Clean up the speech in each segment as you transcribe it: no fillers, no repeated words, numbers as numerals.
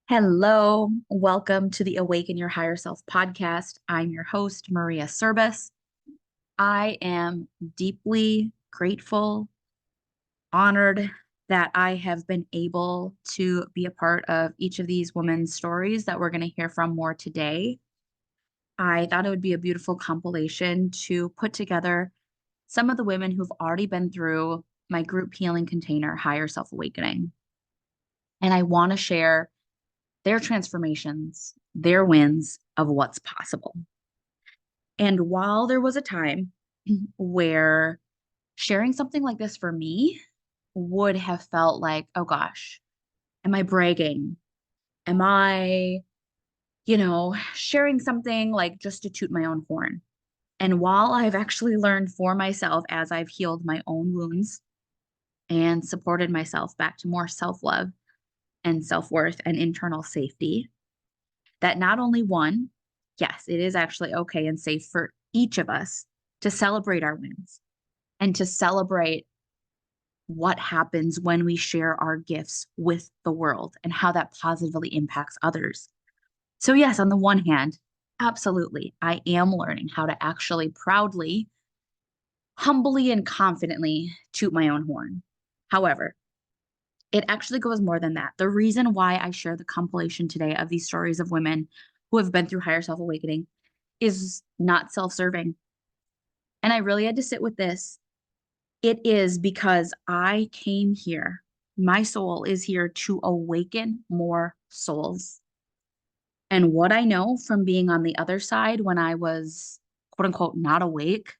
Hello, welcome to the Awaken Your Higher Self podcast. I'm your host, Maria Service. I am deeply grateful, honored that I have been able to be a part of each of these women's stories that we're going to hear from more today. I thought it would be a beautiful compilation to put together some of the women who've already been through my group healing container, Higher Self Awakening. And I want to share their transformations, their wins of what's possible. And while there was a time where sharing something like this for me would have felt like, oh gosh, am I bragging? Am I, sharing something like just to toot my own horn? And while I've actually learned for myself as I've healed my own wounds and supported myself back to more self love and self worth and internal safety, that not only one, yes, it is actually okay and safe for each of us to celebrate our wins and to celebrate what happens when we share our gifts with the world and how that positively impacts others. So, yes, on the one hand, absolutely, I am learning how to actually proudly, humbly, and confidently toot my own horn. However, it actually goes more than that. The reason why I share the compilation today of these stories of women who have been through higher self awakening is not self serving. And I really had to sit with this. It is because I came here. My soul is here to awaken more souls. And what I know from being on the other side when I was quote unquote not awake,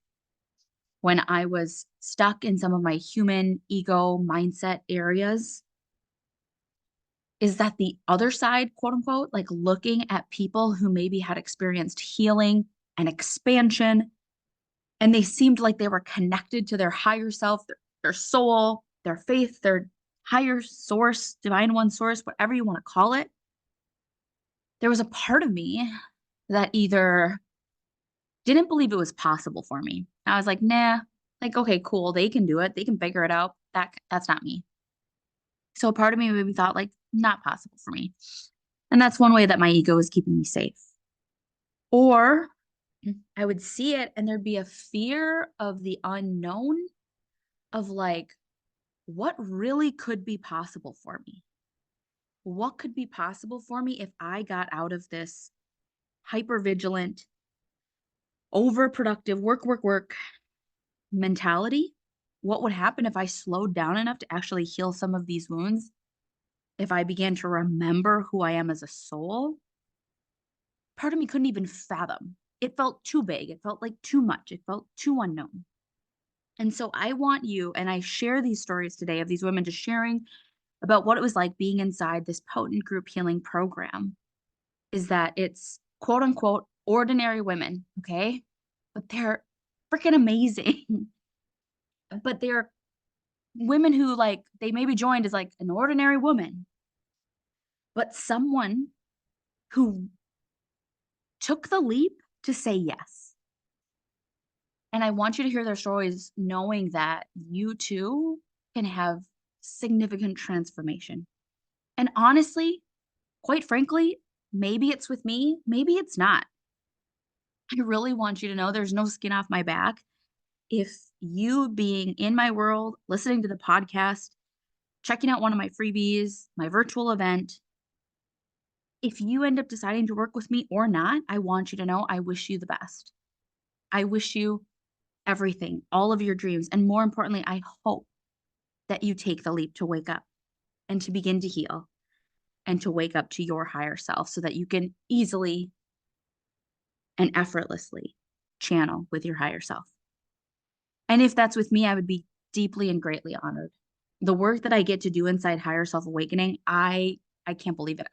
when I was stuck in some of my human ego mindset areas, is that the other side, quote unquote, like looking at people who maybe had experienced healing and expansion, and they seemed like they were connected to their higher self, their soul, their faith, their higher source, divine one source, whatever you want to call it. There was a part of me that either didn't believe it was possible for me. I was like, nah, like, okay, cool. They can do it. They can figure it out. That's not me. So a part of me maybe thought like, not possible for me. And that's one way that my ego is keeping me safe. Or I would see it and there'd be a fear of the unknown of like, what really could be possible for me? What could be possible for me if I got out of this hyper vigilant, overproductive, work mentality? What would happen if I slowed down enough to actually heal some of these wounds? If I began to remember who I am as a soul? Part of me couldn't even fathom. It felt too big. It felt like too much. It felt too unknown. And so I want you, and I share these stories today of these women just sharing about what it was like being inside this potent group healing program, is that it's quote unquote ordinary women, okay? But they're freaking amazing. But they're women who like they maybe joined as like an ordinary woman, but someone who took the leap to say yes. And I want you to hear their stories knowing that you too can have significant transformation. And honestly, quite frankly, maybe it's with me, maybe it's not. I really want you to know there's no skin off my back. If you being in my world, listening to the podcast, checking out one of my freebies, my virtual event, if you end up deciding to work with me or not, I want you to know I wish you the best. I wish you everything, all of your dreams. And more importantly, I hope that you take the leap to wake up and to begin to heal and to wake up to your higher self so that you can easily and effortlessly channel with your higher self. And if that's with me, I would be deeply and greatly honored. The work that I get to do inside Higher Self Awakening, I can't believe it.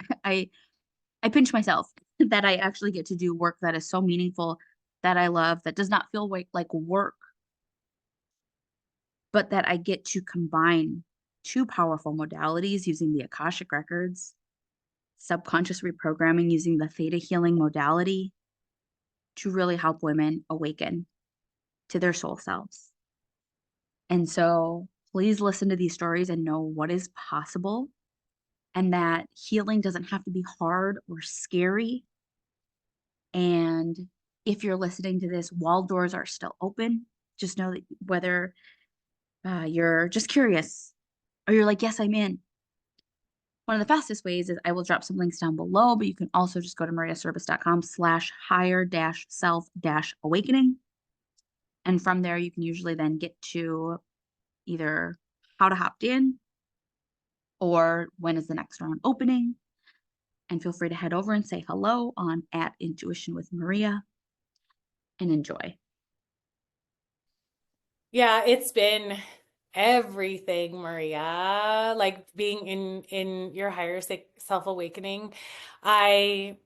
I pinch myself that I actually get to do work that is so meaningful, that I love, that does not feel like work, but that I get to combine two powerful modalities using the Akashic records, subconscious reprogramming using the theta healing modality to really help women awaken to their soul selves. And so please listen to these stories and know what is possible and that healing doesn't have to be hard or scary. And if you're listening to this while doors are still open, just know that whether you're just curious or you're like, yes, I'm in. One of the fastest ways is I will drop some links down below, but you can also just go to mariaservice.com/higher-self-awakening. And from there, you can usually then get to either how to opt in or when is the next round opening. And feel free to head over and say hello on @Intuition with Maria and enjoy. Yeah, it's been everything, Maria. Like being in your higher self awakening. I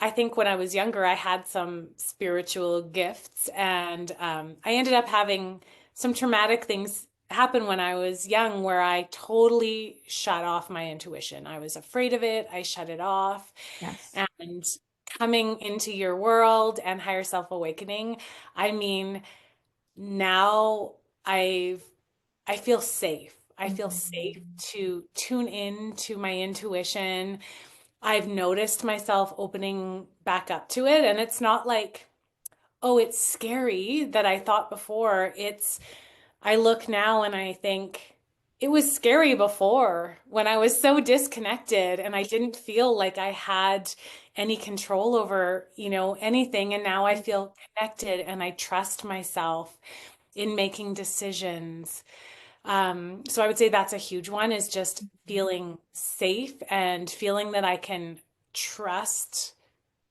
I think when I was younger, I had some spiritual gifts, and I ended up having some traumatic things happen when I was young where I totally shut off my intuition. I was afraid of it. I shut it off. Yes. And coming into your world and higher self awakening, I mean, now I've I feel safe. I feel safe Mhm. to tune in to my intuition. I've noticed myself opening back up to it, and it's not like, oh, it's scary that I thought before. I look now and I think it was scary before when I was so disconnected and I didn't feel like I had any control over, anything. And now I feel connected and I trust myself in making decisions. So I would say that's a huge one, is just feeling safe and feeling that I can trust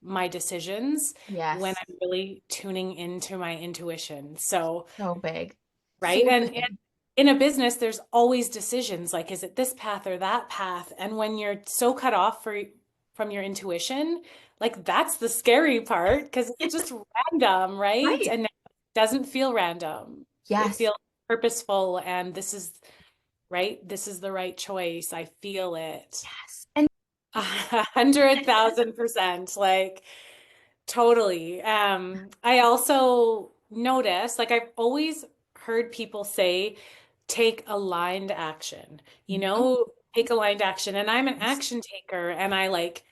my decisions when Yes. I'm really tuning into my intuition. So, So big. right. So And big. in a business, there's always decisions like, is it this path or that path? And when you're so cut off from your intuition, like that's the scary part because it's just random, right? Right. And it doesn't feel random. It Yes. feels purposeful. And this is right. This is the right choice. I feel it. Yes. And 100,000%. Like, totally. I also noticed, like, I've always heard people say, take aligned action, Mhm. take aligned action. And I'm an Yes. action taker and I like,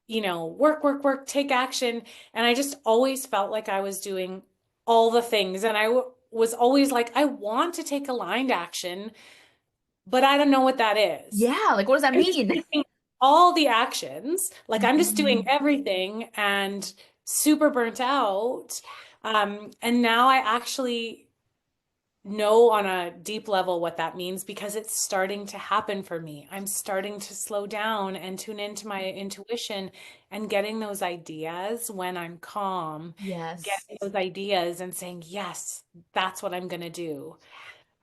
work, work, work, take action. And I just always felt like I was doing all the things. And was always like, I want to take aligned action, but I don't know what that is. Yeah. Like, what does that I'm just mean? taking all the actions, like I'm just doing Mhm. everything and super burnt out. And now I actually know on a deep level what that means because it's starting to happen for me. I'm starting to slow down and tune into my intuition and getting those ideas when I'm calm, Yes. getting those ideas and saying, yes, that's what I'm going to do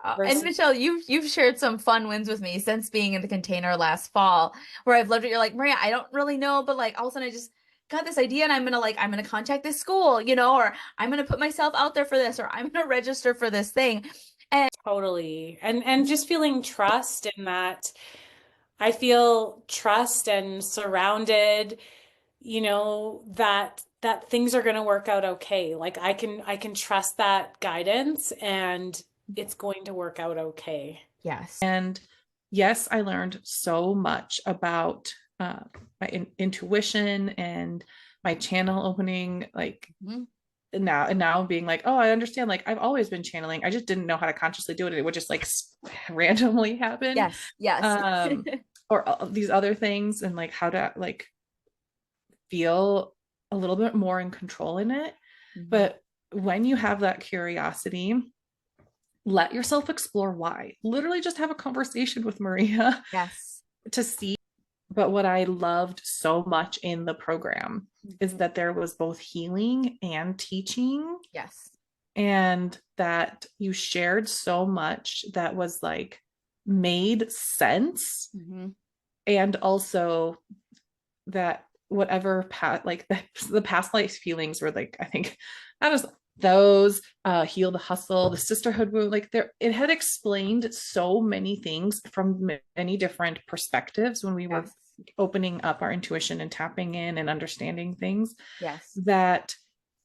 And versus Michelle, you've shared some fun wins with me since being in the container last fall, where I've loved it. You're like, Maria, I don't really know, but like all of a sudden I just got this idea and I'm gonna contact this school, or I'm gonna put myself out there for this, or I'm gonna register for this thing. And totally. And just feeling trust in that. I feel trust and surrounded, that things are going to work out okay. Like I can trust that guidance and it's going to work out okay. yes. And yes, I learned so much about my intuition and my channel opening, like Mhm. now being like, oh, I understand. Like I've always been channeling. I just didn't know how to consciously do it. It would just like randomly happen. Yes, yes. Um, or these other things and like how to like feel a little bit more in control in it. Mhm. But when you have that curiosity, let yourself explore why. Literally just have a conversation with Maria Yes. to see. But what I loved so much in the program is Mhm. that there was both healing and teaching, Yes. and that you shared so much that was like made sense. Mhm. And also that whatever like the past life feelings were like, I think that was those heal the hustle, the sisterhood wound, like there it had explained so many things from many different perspectives when we were Yes. opening up our intuition and tapping in and understanding things, Yes. that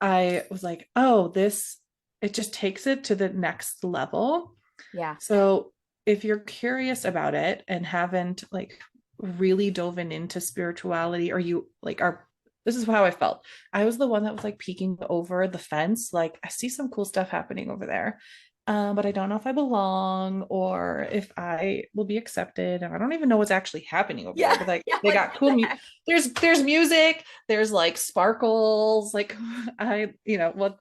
I was like, oh, this, it just takes it to the next level. Yeah. So if you're curious about it and haven't like really dove into spirituality, or you like are, this is how I felt. I was the one that was like peeking over the fence, like I see some cool stuff happening over there. But I don't know if I belong or if I will be accepted. And I don't even know what's actually happening over there. Yeah. But like Yeah. they Like, got what cool the heck? there's music, there's like sparkles, like I, you know, what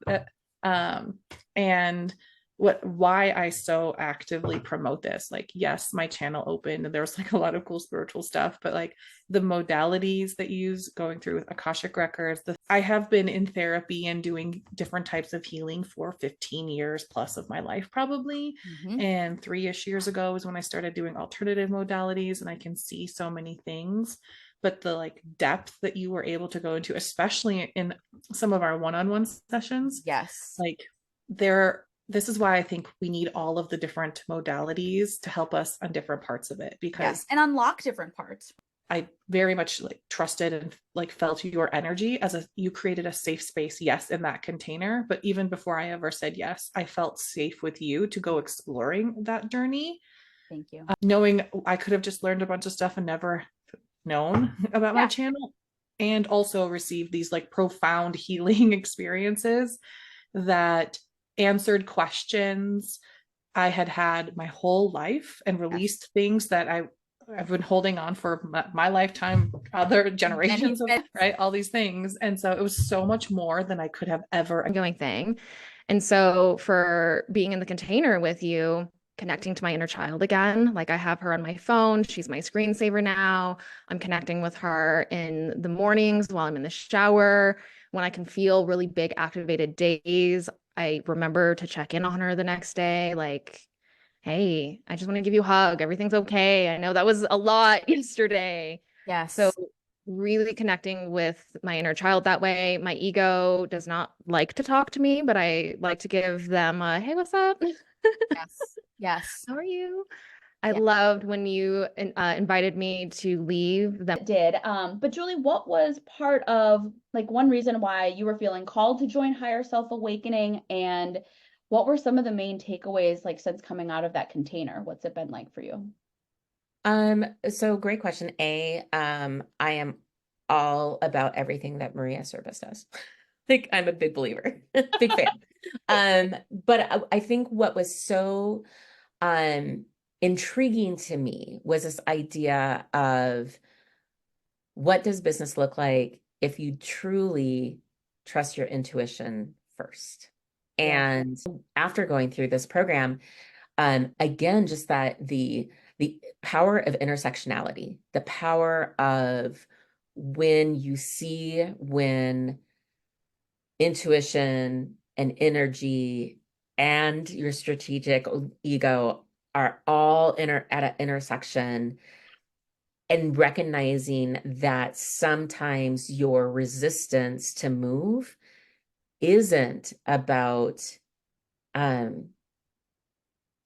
and why I so actively promote this. Like, yes, my channel opened and there's like a lot of cool spiritual stuff, but like the modalities that you use, going through with Akashic records, I have been in therapy and doing different types of healing for 15 years plus of my life, probably. Mhm. And 3-ish years ago is when I started doing alternative modalities, and I can see so many things. But the like depth that you were able to go into, especially in some of our one-on-one sessions, Yes. like there, this is why I think we need all of the different modalities to help us on different parts of it, because Yes. And unlock different parts. I very much like trusted and like felt your energy as you created a safe space, yes, in that container. But even before I ever said yes, I felt safe with you to go exploring that journey, Thank you. knowing I could have just learned a bunch of stuff and never known about my Yeah. channel, and also received these like profound healing experiences that answered questions I had my whole life, and Yes. released things that I've been holding on for my lifetime, other generations of, right? All these things. And so it was so much more than I could have ever. Ongoing thing. And so for being in the container with you, connecting to my inner child again, like I have her on my phone. She's my screensaver now. I'm connecting with her in the mornings while I'm in the shower. When I can feel really big activated days, I remember to check in on her the next day. Like, hey, I just want to give you a hug. Everything's okay. I know that was a lot yesterday. Yes. So really connecting with my inner child that way. My ego does not like to talk to me, but I like to give them a, hey, what's up? Yes. Yes. How are you? I Yeah. loved when you invited me to leave them. Did. But Julie, what was part of like one reason why you were feeling called to join Higher Self Awakening, and what were some of the main takeaways like since coming out of that container? What's it been like for you? So great question. I am all about everything that Maria Service does. Like I'm a big believer, big fan. But I think what was so intriguing to me was this idea of what does business look like if you truly trust your intuition first. Yeah. And after going through this program, again, just that the power of intersectionality, the power of when you see when intuition and energy and your strategic ego are all at an intersection, and recognizing that sometimes your resistance to move isn't about um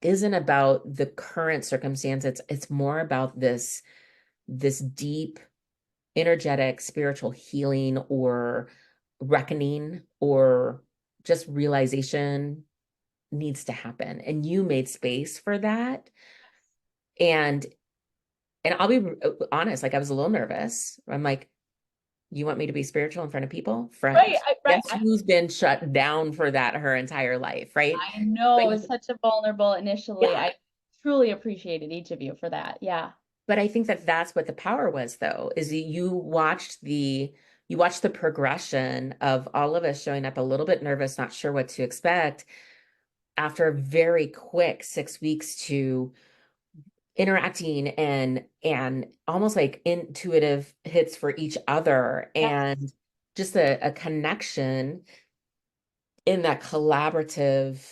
isn't about the current circumstance. It's more about this deep energetic spiritual healing or reckoning or just realization needs to happen, and you made space for that. And I'll be honest, like I was a little nervous. I'm like, you want me to be spiritual in front of people? Right. Friend. Guess who's been shut down for that her entire life, right? I know But it was such a vulnerable initially. yeah, I truly appreciated each of you for that. Yeah. but I think that that's what the power was, though, is you watched the progression of all of us showing up a little bit nervous, not sure what to expect, after a very quick 6 weeks to interacting and almost like intuitive hits for each other, Yes. and just a connection in that collaborative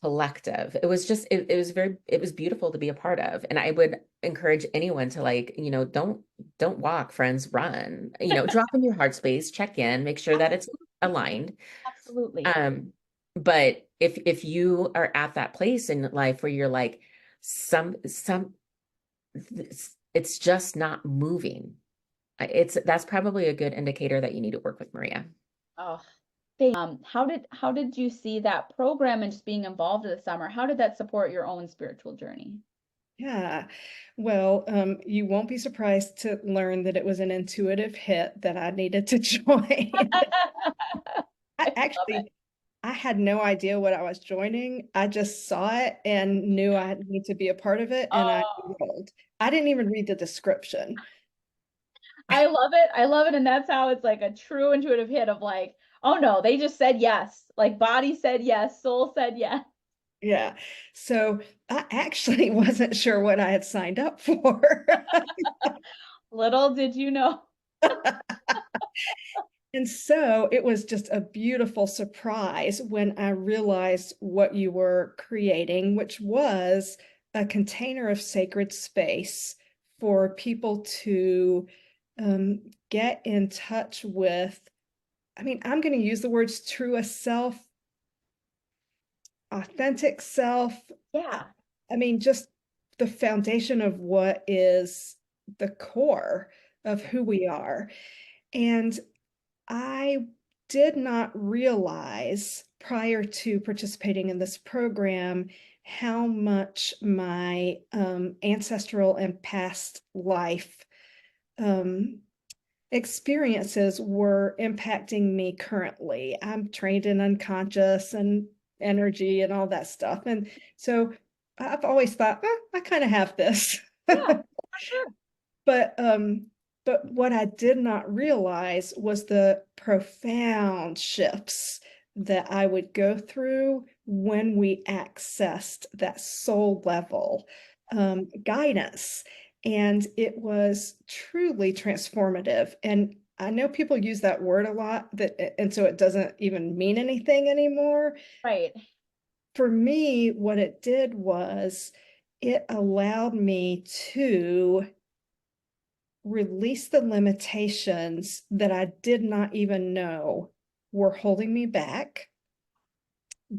collective. It was just it was beautiful to be a part of. And I would encourage anyone to, like, don't walk, friends, run. Drop in your heart space, check in, make sure that it's aligned. Absolutely. But if you are at that place in life where you're like some it's just not moving, that's probably a good indicator that you need to work with Maria. Oh, how did you see that program and just being involved this summer? How did that support your own spiritual journey? Yeah. Well, you won't be surprised to learn that it was an intuitive hit that I needed to join. I love it. I had no idea what I was joining. I just saw it and knew I needed to be a part of it, and I Oh, enrolled. I didn't even read the description. I love it. I love it. And that's how it's like a true intuitive hit of like, oh no, they just said yes. Like body said yes, soul said yes. Yeah. So I actually wasn't sure what I had signed up for. Little did you know. And so it was just a beautiful surprise when I realized what you were creating, which was a container of sacred space for people to get in touch with. I mean, I'm going to use the words truest self, authentic self. Yeah. I mean, just the foundation of what is the core of who we are. And I did not realize prior to participating in this program how much my ancestral and past life experiences were impacting me currently. I'm trained in unconscious and energy and all that stuff. And so I've always thought, I kind of have this. Yeah, for sure. But but what I did not realize was the profound shifts that I would go through when we accessed that soul level guidance. And it was truly transformative. And I know people use that word a lot, and so it doesn't even mean anything anymore. Right. For me, what it did was it allowed me to release the limitations that I did not even know were holding me back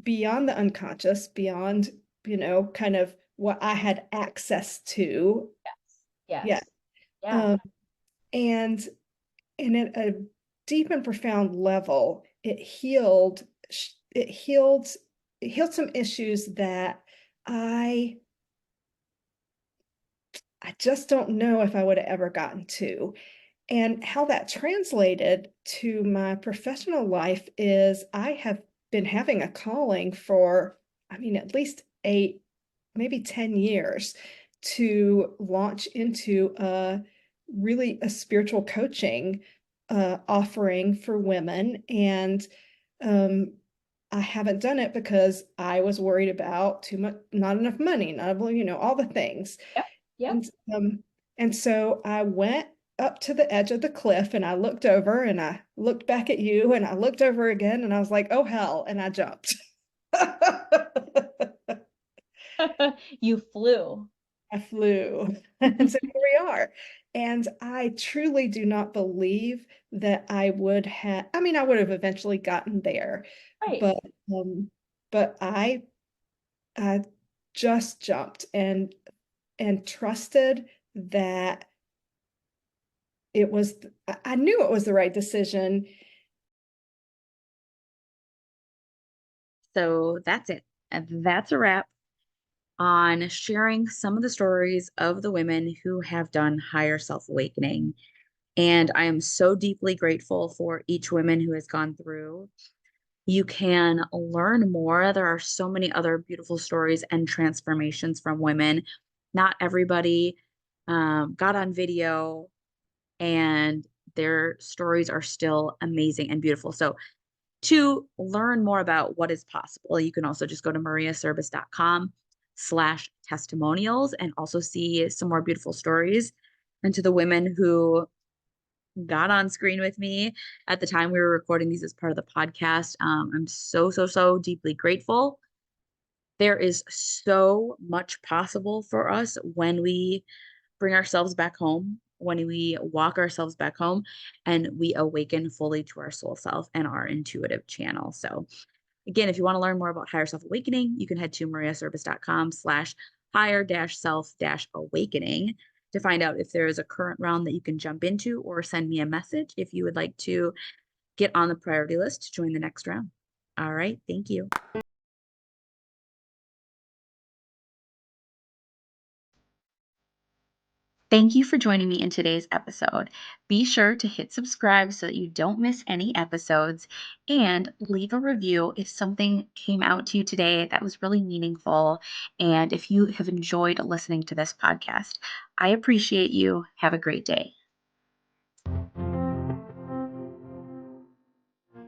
beyond the unconscious, beyond, kind of what I had access to. Yes. Yeah. Yeah. Um, and at a deep and profound level, it healed some issues that I I just don't know if I would have ever gotten to. And how that translated to my professional life is I have been having a calling for, I mean, at least 8, maybe 10 years to launch into a spiritual coaching offering for women. And um, I haven't done it because I was worried about too much, not enough money, not, all the things. Yep. Yep. And so I went up to the edge of the cliff and I looked over and I looked back at you and I looked over again and I was like, oh hell, and I jumped. You flew. I flew. And so here we are. And I truly do not believe that I would have, I mean, I would have eventually gotten there, Right. but um, but I just jumped and trusted that I knew it was the right decision. So that's it. And that's a wrap on sharing some of the stories of the women who have done higher self awakening. And I am so deeply grateful for each woman who has gone through. You can learn more. There are so many other beautiful stories and transformations from women. Not everybody got on video, and their stories are still amazing and beautiful. So to learn more about what is possible, you can also just go to mariaservice.com/testimonials and also see some more beautiful stories. And to the women who got on screen with me at the time we were recording these as part of the podcast, I'm so, so, so deeply grateful. There is so much possible for us when we bring ourselves back home, when we walk ourselves back home and we awaken fully to our soul self and our intuitive channel. So again, if you want to learn more about higher self awakening, you can head to mariaservice.com/higher-self-awakening to find out if there is a current round that you can jump into, or send me a message if you would like to get on the priority list to join the next round. All right. Thank you. Thank you for joining me in today's episode. Be sure to hit subscribe so that you don't miss any episodes, and leave a review if something came out to you today that was really meaningful, and if you have enjoyed listening to this podcast. I appreciate you. Have a great day.